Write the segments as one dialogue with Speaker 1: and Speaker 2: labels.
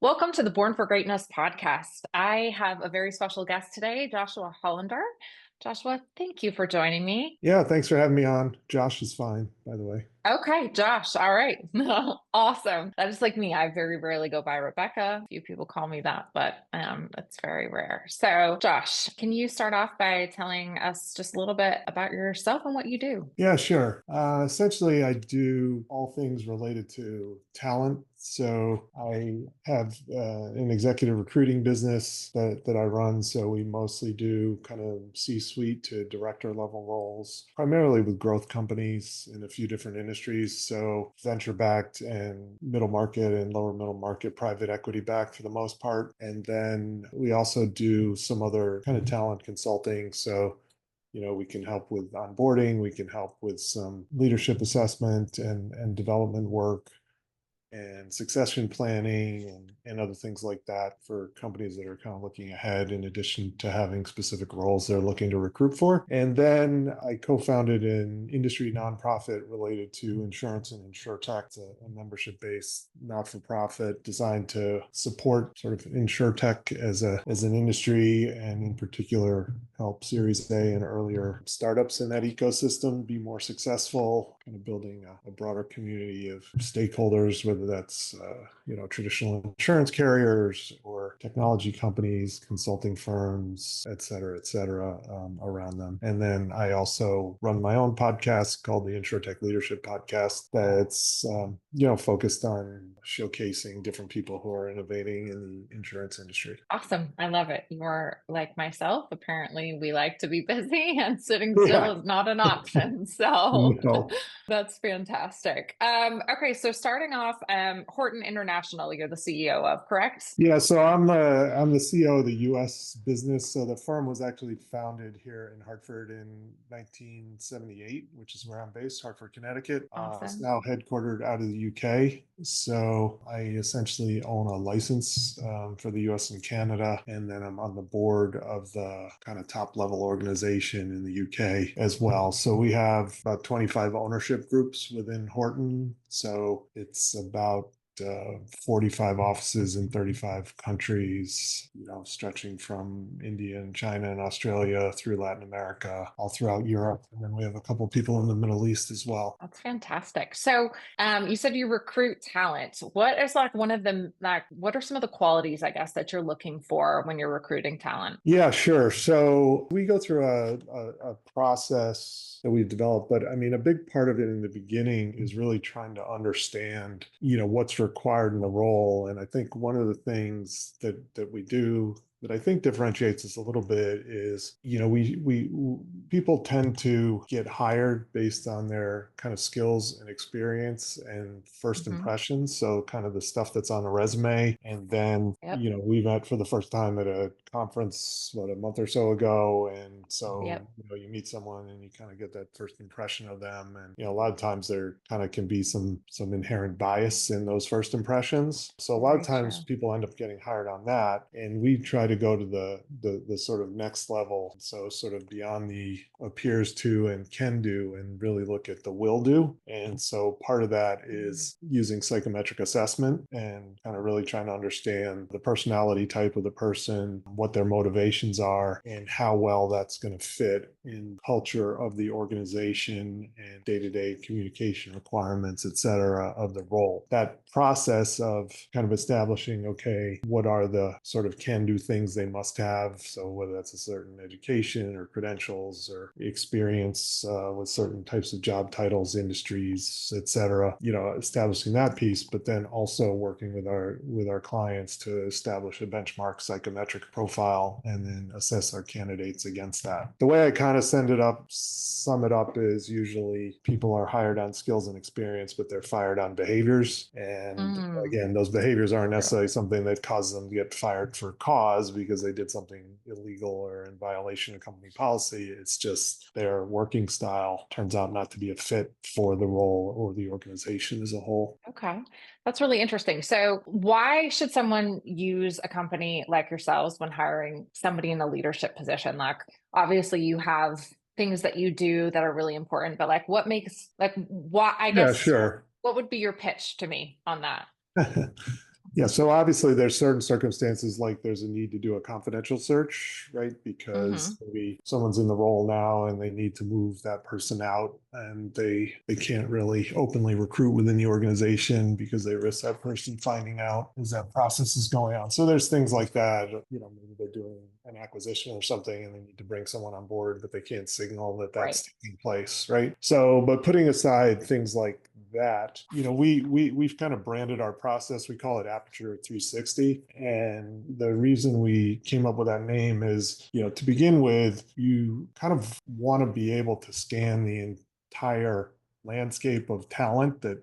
Speaker 1: Welcome to the Born for Greatness podcast. I have a very special guest today, Joshua Hollander. Joshua, thank you for joining me.
Speaker 2: Yeah, thanks for having me on. Josh is fine, by the way.
Speaker 1: Okay, Josh. All right. Awesome. That is like me. I very rarely go by Rebecca. A few people call me that, but it's very rare. So, Josh, can you start off by telling us just a little bit about yourself and what you do?
Speaker 2: Yeah, sure. Essentially, I do all things related to talent. So I have an executive recruiting business that I run. So we mostly do kind of C-suite to director level roles, primarily with growth companies in a few different industries. So venture backed and middle market and lower middle market, private equity backed for the most part. And then we also do some other kind of talent consulting. So we can help with onboarding, we can help with some leadership assessment and development work and succession planning and other things like that for companies that are kind of looking ahead in addition to having specific roles they're looking to recruit for. And then I co-founded an industry nonprofit related to insurance and insurtech. It's a membership-based not-for-profit designed to support sort of insurtech as an industry, and in particular help Series A and earlier startups in that ecosystem be more successful, kind of building a broader community of stakeholders, whether that's traditional insurance carriers or technology companies, consulting firms, et cetera, around them. And then I also run my own podcast called the InsurTech Leadership Podcast that's focused on showcasing different people who are innovating in the insurance industry.
Speaker 1: Awesome. I love it. You're like myself. Apparently, we like to be busy and sitting still
Speaker 2: Yeah.
Speaker 1: is not an option. So
Speaker 2: No.
Speaker 1: that's fantastic. Okay, so starting off, Horton International, you're the CEO of, correct?
Speaker 2: Yeah, so I'm the CEO of the U.S. business. So the firm was actually founded here in Hartford in 1978, which is where I'm based, Hartford, Connecticut. It's
Speaker 1: Awesome.
Speaker 2: now headquartered out of the UK. So I essentially own a license for the U.S. and Canada, and then I'm on the board of the kind of top level organization in the UK as well. So we have about 25 ownership groups within Horton. So it's about 45 offices in 35 countries, stretching from India and China and Australia through Latin America, all throughout Europe. And then we have a couple of people in the Middle East as well.
Speaker 1: That's fantastic. So, you said you recruit talent. What is like one of the what are some of the qualities, I guess, that you're looking for when you're recruiting talent?
Speaker 2: Yeah, sure. So we go through a process that we've developed, but I mean, a big part of it in the beginning is really trying to understand, what's required in the role. And I think one of the things that we do that I think differentiates us a little bit is, we people tend to get hired based on their kind of skills and experience and first
Speaker 1: Hmm.
Speaker 2: impressions. So kind of the stuff that's on a resume. And then,
Speaker 1: Yep.
Speaker 2: we met for the first time at a conference, a month or so ago. And so,
Speaker 1: Yep.
Speaker 2: you meet someone and you kind of get that first impression of them. And, a lot of times there kind of can be some inherent bias in those first impressions. So a lot of
Speaker 1: Very
Speaker 2: times
Speaker 1: true.
Speaker 2: people end up getting hired on that. And we try to go to the sort of next level. So sort of beyond the appears to and can do, and really look at the will do. And so part of that is using psychometric assessment and kind of really trying to understand the personality type of the person, what their motivations are, and how well that's going to fit in culture of the organization and day-to-day communication requirements, et cetera, of the role. That process of kind of establishing, okay, what are the sort of can-do things they must have? So whether that's a certain education or credentials or experience with certain types of job titles, industries, et cetera, establishing that piece, but then also working with our clients to establish a benchmark psychometric profile and then assess our candidates against that. The way I kind of sum it up is usually people are hired on skills and experience, but they're fired on behaviors. And
Speaker 1: Mm,
Speaker 2: again, those behaviors aren't
Speaker 1: true.
Speaker 2: necessarily something that causes them to get fired for cause because they did something illegal or in violation of company policy. It's just their working style turns out not to be a fit for the role or the organization as a whole.
Speaker 1: Okay. That's really interesting. So, why should someone use a company like yourselves when hiring somebody in a leadership position? Like, obviously, you have things that you do that are really important, but like, what makes, like, why, I
Speaker 2: Yeah,
Speaker 1: guess,
Speaker 2: sure.
Speaker 1: what would be your pitch to me on that?
Speaker 2: Yeah, so obviously there's certain circumstances like there's a need to do a confidential search, right?
Speaker 1: Hmm.
Speaker 2: Because maybe someone's in the role now and they need to move that person out and they can't really openly recruit within the organization because they risk that person finding out as that process is going on. So there's things like that, maybe they're doing an acquisition or something and they need to bring someone on board, but they can't signal that
Speaker 1: Right.
Speaker 2: that's taking place, right? So, but putting aside things like that, we've kind of branded our process. We call it Aperture 360. And the reason we came up with that name is, to begin with, you kind of want to be able to scan the entire landscape of talent that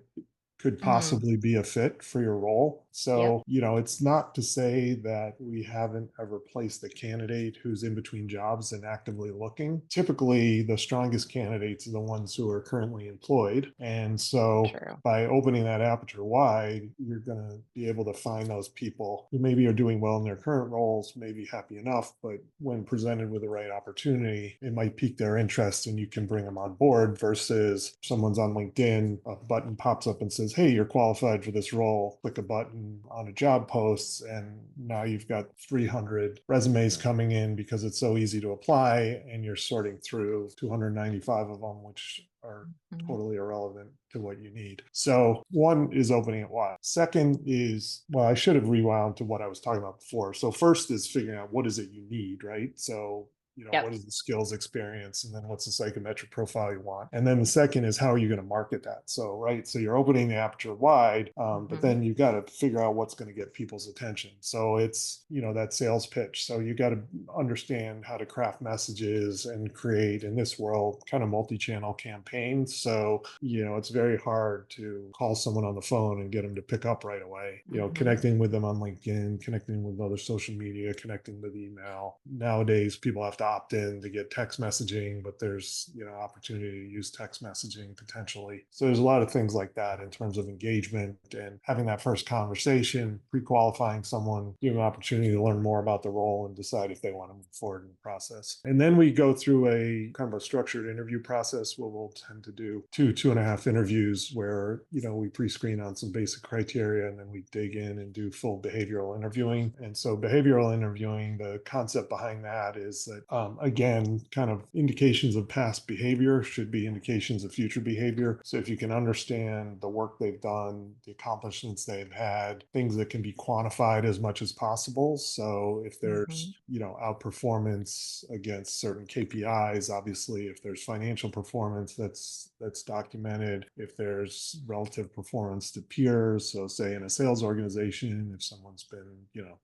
Speaker 2: could
Speaker 1: Mm.
Speaker 2: possibly be a fit for your role.
Speaker 1: Yep.
Speaker 2: So, it's not to say that we haven't ever placed a candidate who's in between jobs and actively looking. Typically, the strongest candidates are the ones who are currently employed. And so,
Speaker 1: True.
Speaker 2: by opening that aperture wide, you're going to be able to find those people who maybe are doing well in their current roles, maybe happy enough, but when presented with the right opportunity, it might pique their interest and you can bring them on board versus someone's on LinkedIn, a button pops up and says, hey, you're qualified for this role. Click a button on a job post, and now you've got 300 resumes coming in because it's so easy to apply, and you're sorting through 295 of them, which are
Speaker 1: Mhm.
Speaker 2: totally irrelevant to what you need. So one is opening it wide. Second is, well, I should have rewound to what I was talking about before. So first is figuring out what is it you need, right? So what
Speaker 1: Yep.
Speaker 2: is the skills experience, and then what's the psychometric profile you want, and then the second is how are you going to market that. So right, so you're opening the aperture wide, but
Speaker 1: Hmm.
Speaker 2: then you got to figure out what's going to get people's attention. So it's that sales pitch. So you got to understand how to craft messages and create, in this world, kind of multi-channel campaigns. So it's very hard to call someone on the phone and get them to pick up right away.
Speaker 1: Hmm.
Speaker 2: Connecting with them on LinkedIn, connecting with other social media, connecting with email. Nowadays people have to opt in to get text messaging, but there's opportunity to use text messaging potentially. So there's a lot of things like that in terms of engagement and having that first conversation, pre-qualifying someone, give them an opportunity to learn more about the role and decide if they want to move forward in the process. And then we go through a kind of a structured interview process where we'll tend to do 2.5 interviews where we pre-screen on some basic criteria and then we dig in and do full behavioral interviewing. And so behavioral interviewing, the concept behind that is that again, kind of indications of past behavior should be indications of future behavior. So if you can understand the work they've done, the accomplishments they've had, things that can be quantified as much as possible. So if
Speaker 1: Hmm.
Speaker 2: there's outperformance against certain KPIs, obviously if there's financial performance that's documented, if there's relative performance to peers, so say in a sales organization, if someone's been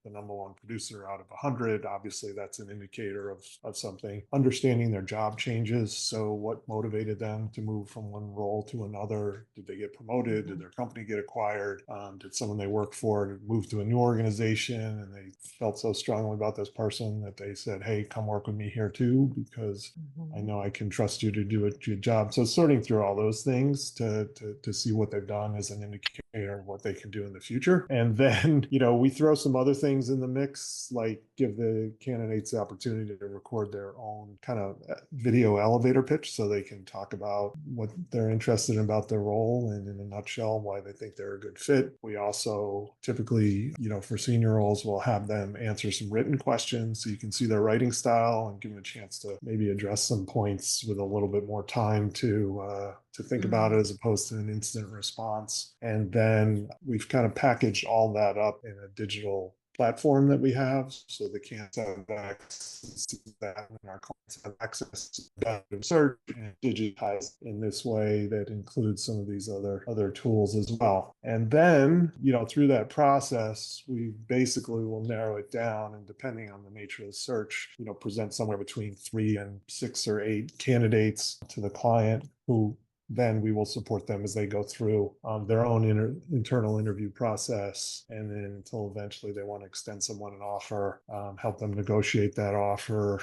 Speaker 2: the number one producer out of 100, obviously that's an indicator of something. Understanding their job changes, so what motivated them to move from one role to another? Did they get promoted? Did
Speaker 1: Hmm.
Speaker 2: their company get acquired? Did someone they worked for move to a new organization and they felt so strongly about this person that they said, hey, come work with me here too, because I
Speaker 1: Hmm.
Speaker 2: know I can trust you to do a good job. So sorting through all those things to see what they've done as an indicator of what they can do in the future. And then, we throw some other things in the mix, like give the candidates the opportunity to record their own kind of video elevator pitch so they can talk about what they're interested in about their role and in a nutshell, why they think they're a good fit. We also typically, for senior roles, we'll have them answer some written questions so you can see their writing style and give them a chance to maybe address some points with a little bit more time to think about it
Speaker 1: Mm.
Speaker 2: as opposed to an instant response. And then we've kind of packaged all that up in a digital platform that we have so the candidates have access to that and our clients have access to that search and digitize in this way that includes some of these other tools as well. And then through that process we basically will narrow it down, and depending on the nature of the search, present somewhere between 3 and 6 or 8 candidates to the client, who then we will support them as they go through their own internal interview process. And then until eventually they want to extend someone an offer, help them negotiate that offer,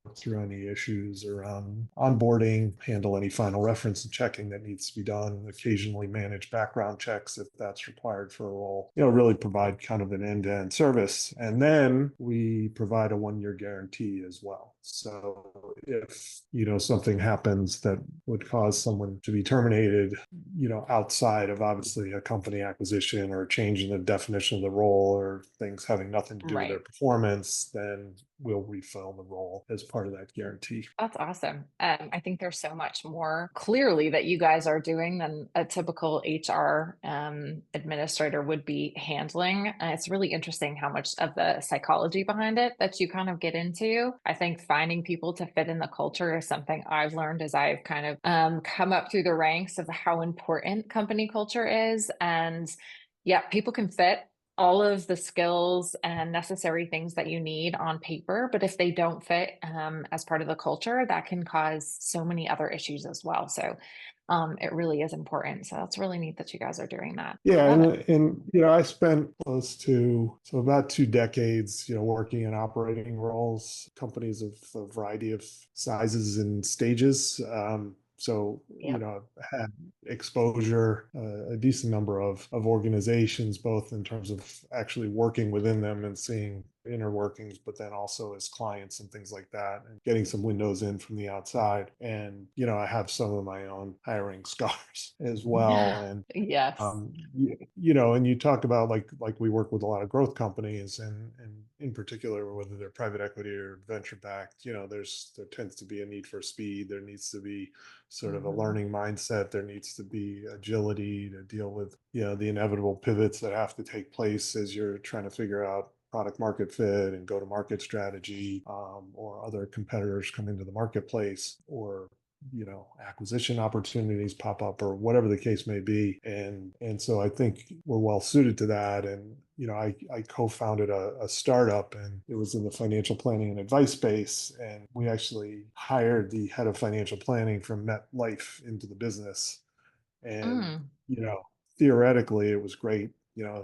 Speaker 2: work through any issues around onboarding, handle any final reference and checking that needs to be done, occasionally manage background checks if that's required for a role, really provide kind of an end-to-end service. And then we provide a 1-year guarantee as well. So if, something happens that would cause someone to be terminated, outside of obviously a company acquisition or a change in the definition of the role or things having nothing to do with their
Speaker 1: Right.
Speaker 2: performance, then we'll refill the role as part of that guarantee.
Speaker 1: That's awesome. I think there's so much more clearly that you guys are doing than a typical HR administrator would be handling. And it's really interesting how much of the psychology behind it that you kind of get into. I think finding people to fit in the culture is something I've learned as I've kind of come up through the ranks of how important company culture is. And yeah, people can fit all of the skills and necessary things that you need on paper. But if they don't fit as part of the culture, that can cause so many other issues as well. So it really is important. So that's really neat that you guys are doing that.
Speaker 2: Yeah,
Speaker 1: Love it.
Speaker 2: I spent close to about 2 decades, working in operating roles, companies of a variety of sizes and stages. So,
Speaker 1: Yep.
Speaker 2: I've had exposure, a decent number of organizations, both in terms of actually working within them and seeing inner workings, but then also as clients and things like that, and getting some windows in from the outside. And, I have some of my own hiring scars as well. And
Speaker 1: Yes.
Speaker 2: and you talk about like we work with a lot of growth companies, and in particular, whether they're private equity or venture backed, there tends to be a need for speed. There needs to be sort of a
Speaker 1: Mhm.
Speaker 2: learning mindset. There needs to be agility to deal with, the inevitable pivots that have to take place as you're trying to figure out product market fit and go to market strategy, or other competitors come into the marketplace, or acquisition opportunities pop up, or whatever the case may be. And so I think we're well suited to that. And I co-founded a startup, and it was in the financial planning and advice space. And we actually hired the head of financial planning from MetLife into the business. And,
Speaker 1: Mm.
Speaker 2: theoretically, it was great.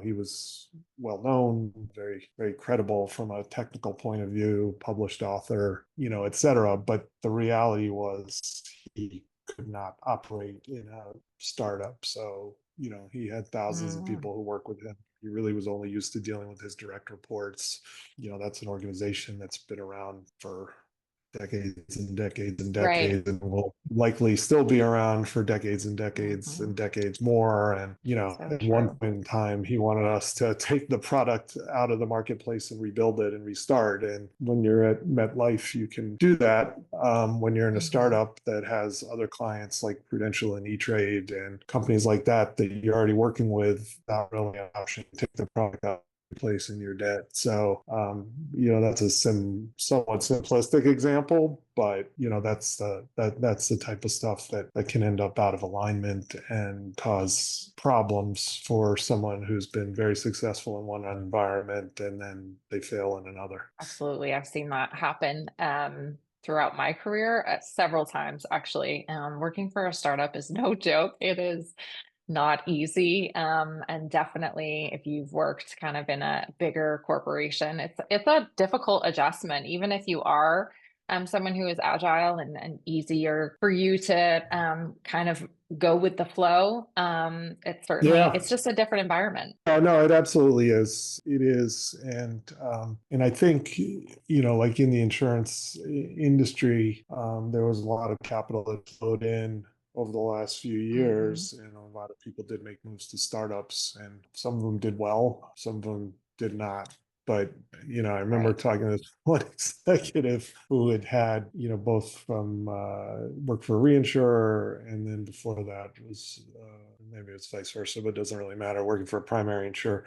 Speaker 2: He was well known, very, very credible from a technical point of view, published author, et cetera. But the reality was he could not operate in a startup. So, he had thousands of
Speaker 1: Mm.
Speaker 2: people who work with him. He really was only used to dealing with his direct reports. That's an organization that's been around for decades and decades and
Speaker 1: Right.
Speaker 2: decades, and will likely still be around for decades
Speaker 1: Hmm.
Speaker 2: and decades more. And,
Speaker 1: So
Speaker 2: at one
Speaker 1: true.
Speaker 2: point in time, he wanted us to take the product out of the marketplace and rebuild it and restart. And when you're at MetLife, you can do that. When you're in a
Speaker 1: Hmm.
Speaker 2: startup that has other clients like Prudential and E-Trade and companies like that you're already working with, not really an option to take the product out place in your debt. So, that's a somewhat simplistic example, but that's the type of stuff that can end up out of alignment and cause problems for someone who's been very successful in one environment and then they fail in another.
Speaker 1: Absolutely. I've seen that happen throughout my career several times, actually. Working for a startup is no joke. It is not easy. And definitely if you've worked kind of in a bigger corporation, it's a difficult adjustment, even if you are someone who is agile and easier for you to kind of go with the flow.
Speaker 2: Yeah.
Speaker 1: It's just a different environment.
Speaker 2: Oh, no, it absolutely is. It is. And I think, like in the insurance industry, there was a lot of capital that flowed in over the last few
Speaker 1: Hmm.
Speaker 2: years, and a lot of people did make moves to startups, and some of them did well, some of them did not. But, I remember
Speaker 1: Right.
Speaker 2: talking to this one executive who had, both from work for a reinsurer, and then before that was maybe it's vice versa, but it doesn't really matter, working for a primary insurer,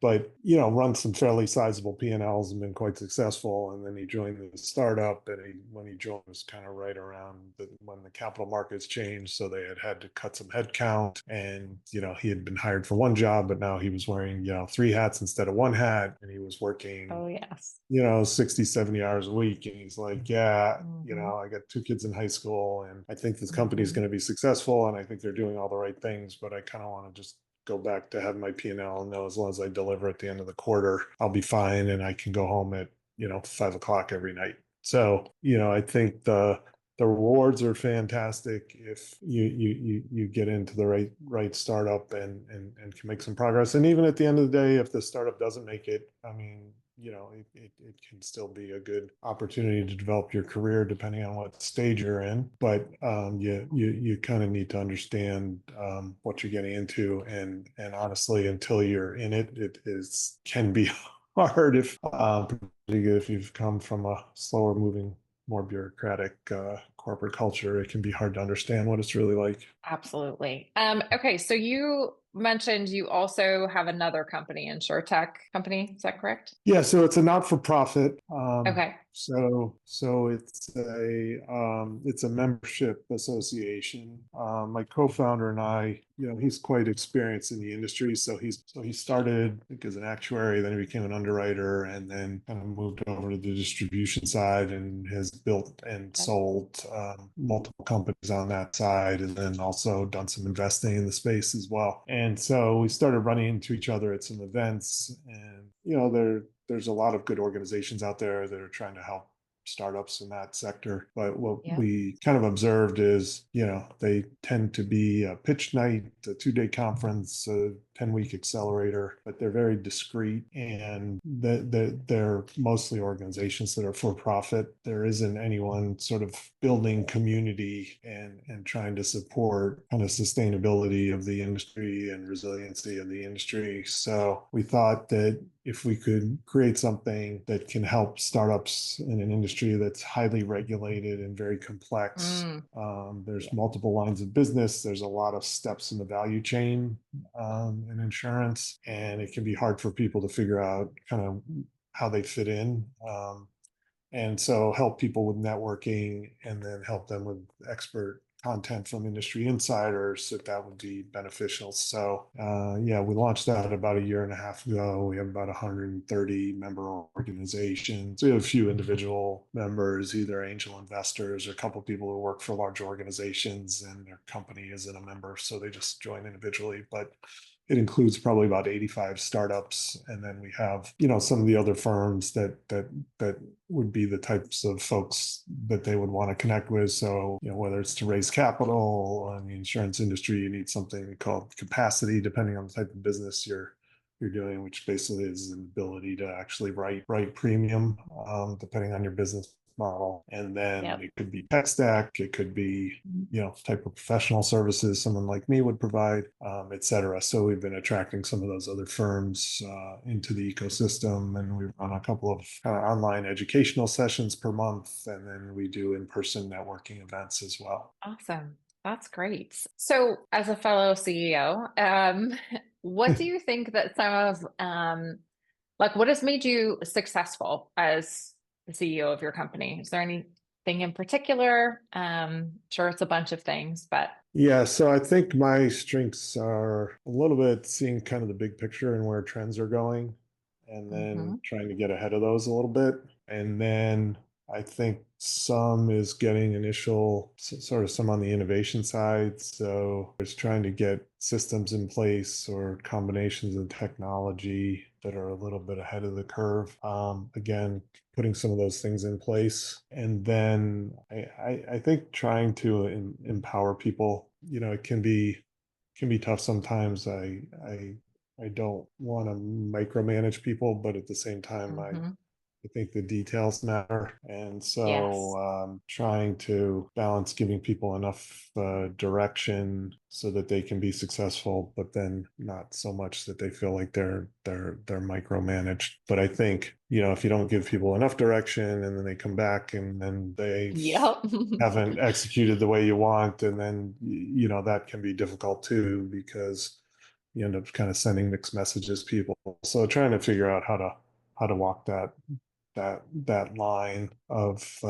Speaker 2: but run some fairly sizable P&Ls and been quite successful. And then he joined the startup, and when he joined, it was kind of right around when the capital markets changed, so they had to cut some headcount. And he had been hired for one job, but now he was wearing 3 hats instead of one hat, and he was working
Speaker 1: Oh, yes.
Speaker 2: 60, 70 hours a week. And he's like, yeah,
Speaker 1: Hmm.
Speaker 2: I got 2 kids in high school, and I think this company is
Speaker 1: Hmm.
Speaker 2: going to be successful, and I think they're doing all the right things, but I kind of want to just go back to have my P&L and know as long as I deliver at the end of the quarter, I'll be fine. And I can go home at, 5 o'clock every night. So, I think the rewards are fantastic if you get into the right startup and can make some progress. And even at the end of the day, if the startup doesn't make it, I mean, it can still be a good opportunity to develop your career depending on what stage you're in. But you kind of need to understand what you're getting into, and honestly, until you're in it, it is can be hard particularly if you've come from a slower moving, more bureaucratic corporate culture. It can be hard to understand what it's really like.
Speaker 1: Absolutely. Okay, so you mentioned you also have another company, InsurTech company. Is that correct?
Speaker 2: Yeah, so it's a not-for-profit.
Speaker 1: Okay.
Speaker 2: So it's a membership association. My co-founder and I, he's quite experienced in the industry. So he started, I think, as an actuary, then he became an underwriter, and then kind of moved over to the distribution side and has built and
Speaker 1: Okay.
Speaker 2: sold multiple companies on that side, and then also done some investing in the space as well. And so we started running into each other at some events, and there's a lot of good organizations out there that are trying to help startups in that sector. But what
Speaker 1: Yep.
Speaker 2: we kind of observed is, they tend to be a pitch night, a 2-day conference, a 10-week accelerator, but they're very discreet, and they're mostly organizations that are for profit. There isn't anyone sort of building community and trying to support kind of sustainability of the industry and resiliency of the industry. So we thought that if we could create something that can help startups in an industry that's highly regulated and very complex.
Speaker 1: Mm,
Speaker 2: There's
Speaker 1: yeah.
Speaker 2: multiple lines of business. There's a lot of steps in the value chain in insurance, and it can be hard for people to figure out kind of how they fit in. And so help people with networking, and then help them with expert content from industry insiders, if that would be beneficial. So yeah, we launched that about a year and a half ago. We have about 130 member organizations. We have a few individual members, either angel investors or a couple of people who work for large organizations and their company isn't a member, so they just join individually. But it includes probably about 85 startups, and then we have some of the other firms that would be the types of folks that they would want to connect with. So whether it's to raise capital in the insurance industry, you need something called capacity, depending on the type of business you're doing, which basically is an ability to actually write premium, depending on your business model. And then
Speaker 1: Yep.
Speaker 2: it could be tech stack, it could be type of professional services someone like me would provide, et cetera. So we've been attracting some of those other firms into the ecosystem, and we run a couple of online educational sessions per month, and then we do in-person networking events as well.
Speaker 1: Awesome. That's great. So, as a fellow CEO, what do you think that some of like what has made you successful as the CEO of your company? Is there anything in particular? Sure, it's a bunch of things, but
Speaker 2: Yeah, so I think my strengths are a little bit seeing kind of the big picture and where trends are going, and then
Speaker 1: hmm
Speaker 2: trying to get ahead of those a little bit. And then I think some is getting sort of some on the innovation side. So it's trying to get systems in place or combinations of technology that are a little bit ahead of the curve. Again, putting some of those things in place. And then I think trying to empower people, it can be tough sometimes. I don't want to micromanage people, but at the same time,
Speaker 1: hmm
Speaker 2: I think the details matter. And so
Speaker 1: yes,
Speaker 2: trying to balance giving people enough direction so that they can be successful, but then not so much that they feel like they're micromanaged. But I think, if you don't give people enough direction and then they come back and then they
Speaker 1: yep,
Speaker 2: haven't executed the way you want, and then that can be difficult too, because you end up kind of sending mixed messages to people. So trying to figure out how to walk that line of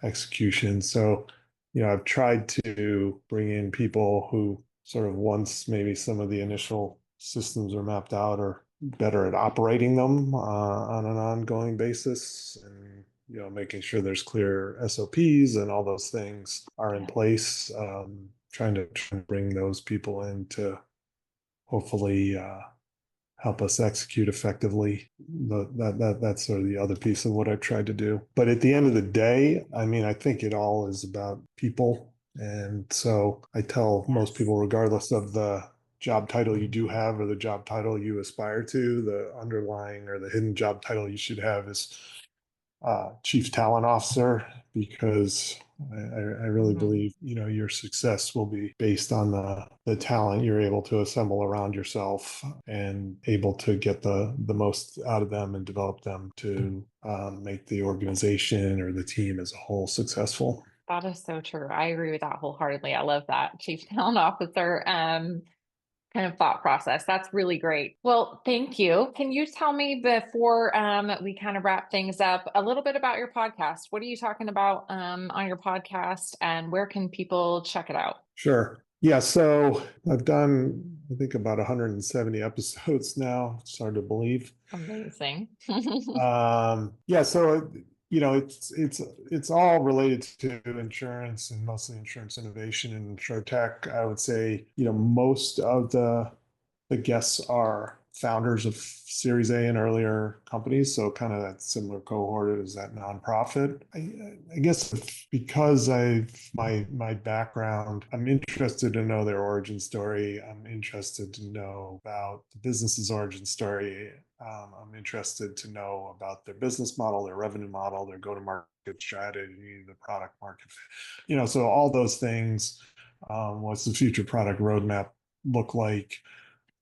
Speaker 2: execution. So, I've tried to bring in people who sort of, once maybe some of the initial systems are mapped out, are better at operating them on an ongoing basis, and making sure there's clear SOPs and all those things are in
Speaker 1: yeah,
Speaker 2: place. Trying to bring those people in to hopefully help us execute effectively. That's sort of the other piece of what I've tried to do. But at the end of the day, I mean, I think it all is about people. And so I tell most
Speaker 1: Yes.
Speaker 2: people, regardless of the job title you do have or the job title you aspire to, the underlying or the hidden job title you should have is chief talent officer, because I really
Speaker 1: Mhm.
Speaker 2: believe, you know, your success will be based on the talent you're able to assemble around yourself and able to get the most out of them and develop them to make the organization or the team as a whole successful.
Speaker 1: That is so true. I agree with that wholeheartedly. I love that chief talent officer kind of thought process. That's really great. Well, thank you. Can you tell me before we kind of wrap things up a little bit about your podcast? What are you talking about on your podcast, and where can people check it out?
Speaker 2: Sure. Yeah, so I've done, I think, about 170 episodes now. It's hard to believe.
Speaker 1: Amazing.
Speaker 2: Yeah, so you know, it's all related to insurance and mostly insurance innovation and insurtech. I would say, you know, most of the guests are founders of Series A and earlier companies, so kind of that similar cohort as that nonprofit. I guess because I've my background, I'm interested to know their origin story. I'm interested to know about the business's origin story. I'm interested to know about their business model, their revenue model, their go-to-market strategy, the product market fit. You know, so all those things. What's the future product roadmap look like?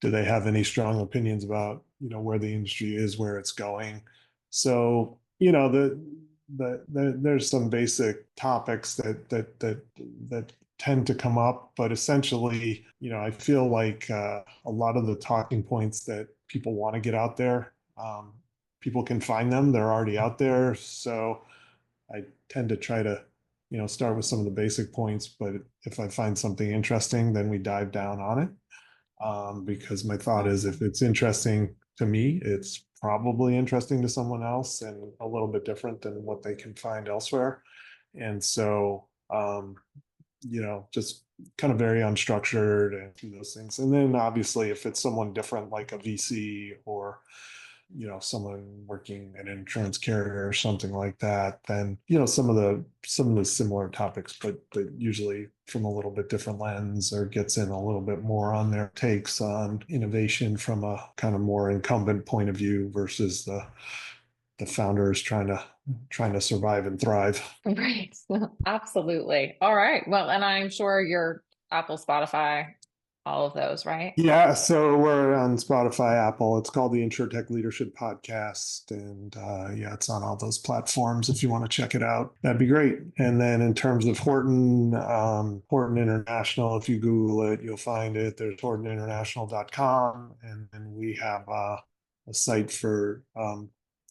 Speaker 2: Do they have any strong opinions about, you know, where the industry is, where it's going? So, you know, there's some basic topics that tend to come up, but essentially, you know, I feel like a lot of the talking points that people want to get out there, people can find them. They're already out there. So I tend to try to, you know, start with some of the basic points, but if I find something interesting, then we dive down on it. Because my thought is, if
Speaker 1: Awesome.
Speaker 2: it's interesting to me, it's probably interesting to someone else and a little bit different than what they can find elsewhere. And so, you know, just kind of very unstructured and do those things. And then obviously, if it's someone different, like a VC or, you know, someone working at an insurance carrier or something like that, then, you know, some of the similar topics, but usually from a little bit different lens, or gets in a little bit more on their takes on innovation from a kind of more incumbent point of view versus the founders trying to survive and thrive.
Speaker 1: Right. Absolutely. All right. Well, and I'm sure you're Apple, Spotify, all of those, right?
Speaker 2: Yeah, so we're on Spotify, Apple. It's called the InsurTech Leadership Podcast, and yeah, it's on all those platforms. If you want to check it out, that'd be great. And then in terms of Horton, Horton International, if you Google it, you'll find it. There's HortonInternational.com, and then we have a site for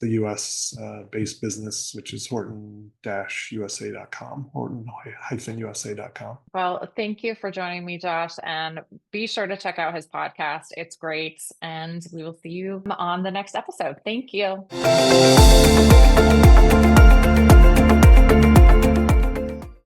Speaker 2: the U.S. Based business, which is Horton-USA.com, Horton-USA.com.
Speaker 1: Well, thank you for joining me, Josh, and be sure to check out his podcast. It's great, and we will see you on the next episode. Thank you.